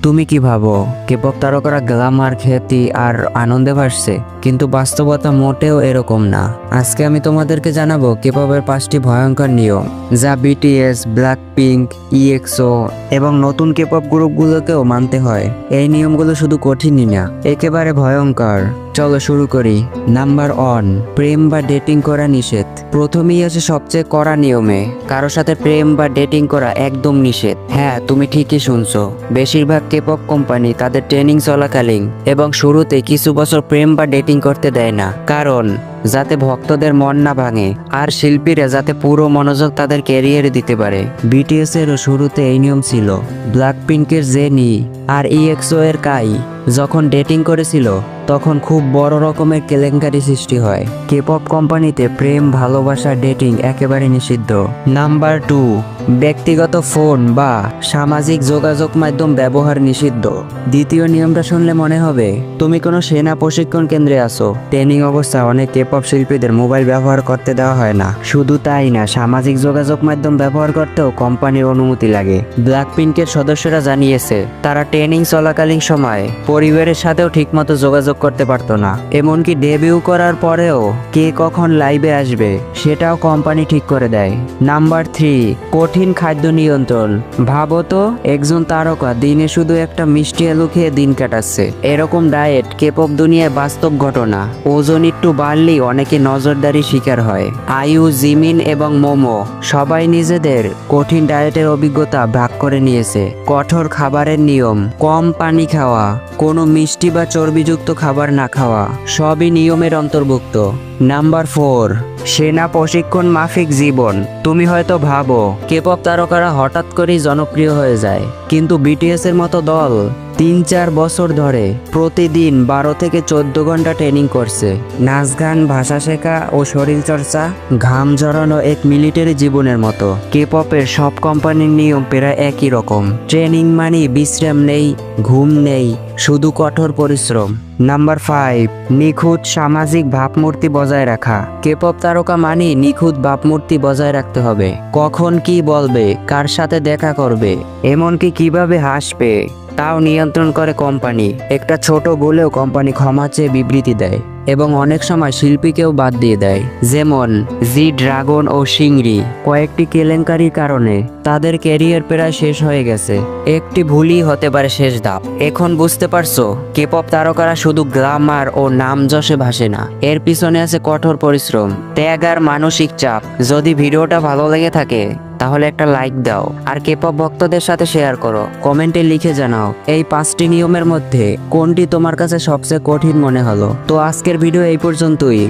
তুমি কি ভাবো কেপপ তারকারা গ্ল্যামার, খ্যাতি আর আনন্দে ভাসছে? কিন্তু বাস্তবতা মোটেও এরকম না। আজকে আমি তোমাদেরকে জানাবো কেপপের 5টি ভয়ঙ্কর নিয়ম, যা বিটিএস, ব্ল্যাকপিঙ্ক, ইএক্সও এবং নতুন কেপপ গ্রুপগুলোকেও মানতে হয়। এই নিয়মগুলো শুধু কঠিনই না, একেবারে ভয়ঙ্কর। চলো শুরু করি। নাম্বার 1, প্রেম বা ডেটিং করা নিষেধ। প্রথমেই আছে সবচেয়ে কড়া নিয়মে, কারো সাথে প্রেম বা ডেটিং করা একদম নিষেধ। হ্যাঁ, তুমি ঠিকই শুনছো। বেশিরভাগ কেপপ কোম্পানি তাদের ট্রেনিং চলাকালীন এবং শুরুতে কিছু বছর প্রেম বা ডেটিং করতে দেয় না, কারণ যাতে ভক্তদের মন না ভাঙে আর শিল্পীরা যাতে পুরো মনোযোগ তাদের ক্যারিয়ারে দিতে পারে। বিটিএস এরও শুরুতে এই নিয়ম ছিল। ব্ল্যাকপিঙ্কের জেনি আর ইএক্সও এর কাই যখন ডেটিং করেছিল, তখন খুব বড় রকমের কেলেঙ্কারি সৃষ্টি হয়। কেপপ কোম্পানিতে প্রেম, ভালোবাসা, ডেটিং একেবারে নিষিদ্ধ। নাম্বার 2, ব্যক্তিগত ফোন বা সামাজিক যোগাযোগ মাধ্যম ব্যবহার নিষিদ্ধ। দ্বিতীয় নিয়মটা শুনলে মনে হবে তুমি কোনো সেনা প্রশিক্ষণ কেন্দ্রে আছো। ট্রেনিং অবস্থায় অনেক কেপপ শিল্পীদের মোবাইল ব্যবহার করতে দেওয়া হয় না। শুধু তাই না, সামাজিক যোগাযোগ মাধ্যম ব্যবহার করতেও কোম্পানির অনুমতি লাগে। ব্ল্যাকপিঙ্কের সদস্যরা জানিয়েছে তারা ট্রেনিং চলাকালীন সময় পরিবারের সাথেও ঠিকমতো যোগাযোগ করতে পারতো না। এমনকি ডেবিউ করার পরেও কে কখন লাইভে আসবে সেটাও কোম্পানি ঠিক করে দেয়। নাম্বার 3, কঠিন খাদ্য নিয়ন্ত্রণ। ভাবো তো, একজন তারকা দিনে শুধু একটা মিষ্টি আলু খেয়ে দিন কাটাচ্ছে। এরকম ডায়েট কেপপ দুনিয়ায় বাস্তব ঘটনা। ওজন একটু বাড়লেই অনেকে নজরদারি শিকার হয়। আয়ু, জিমিন এবং মোমো সবাই নিজেদের কঠিন ডায়েটের অভিজ্ঞতা ভাগ করে নিয়েছে। কঠোর খাবারের নিয়ম, কম পানি খাওয়া, কোনো মিষ্টি বা চর্বিযুক্ত খাবার না খাওয়া, সবই নিয়মের অন্তর্ভুক্ত। নাম্বার 4, সেনা প্রশিক্ষণ মাফিক জীবন। তুমি হয়তো ভাবো কেপপ তারকারা হঠাৎ করেই জনপ্রিয় হয়ে যায়, কিন্তু বিটিএস এর মতো দল 3-4 বছর ধরে প্রতিদিন 12 থেকে 14 ঘন্টা ট্রেনিং করছে। নাচ, গান, ভাষা শেখা ও শরীর চর্চা, ঘাম ঝরানো এক মিলিটারি জীবনের মতো। কেপপের সব কোম্পানির নিয়ম প্রায় একই রকম। ট্রেনিং মানে বিশ্রাম নেই, ঘুম নেই, শুধু কঠোর পরিশ্রম। নাম্বার 5, নিখুঁত সামাজিক ভাবমূর্তি বজায় রাখা। কেপপ তারকা মানে নিখুঁত ভাবমূর্তি বজায় রাখতে হবে। কখন কি বলবে, কার সাথে দেখা করবে, এমনকি কিভাবে হাসবে তাও নিয়ন্ত্রণ করে কোম্পানি। একটা ছোট ভুলেও কোম্পানি ক্ষমা চেয়ে বিবৃতি দেয় এবং অনেক সময় শিল্পীকেও বাদ দিয়ে দেয়। যেমন জি ড্রাগন ও সিংরি কয়েকটি কেলেঙ্কারির কারণে তাদের ক্যারিয়ার প্রায় শেষ হয়ে গেছে। একটি ভুলই হতে পারে শেষ ধাপ। এখন বুঝতে পারছো কেপপ তারকারা শুধু গ্ল্যামার ও নাম যশে ভাসে না, এর পিছনে আছে কঠোর পরিশ্রম, ত্যাগ আর মানসিক চাপ। যদি ভিডিওটা ভালো লেগে থাকে তাহলে একটা লাইক দাও আর কেপপ ভক্তদের সাথে শেয়ার করো। কমেন্টে লিখে জানাও এই 5টি নিয়মের মধ্যে কোনটি তোমার কাছে সবচেয়ে কঠিন মনে হলো। তো আজকের ভিডিও এই পর্যন্তই।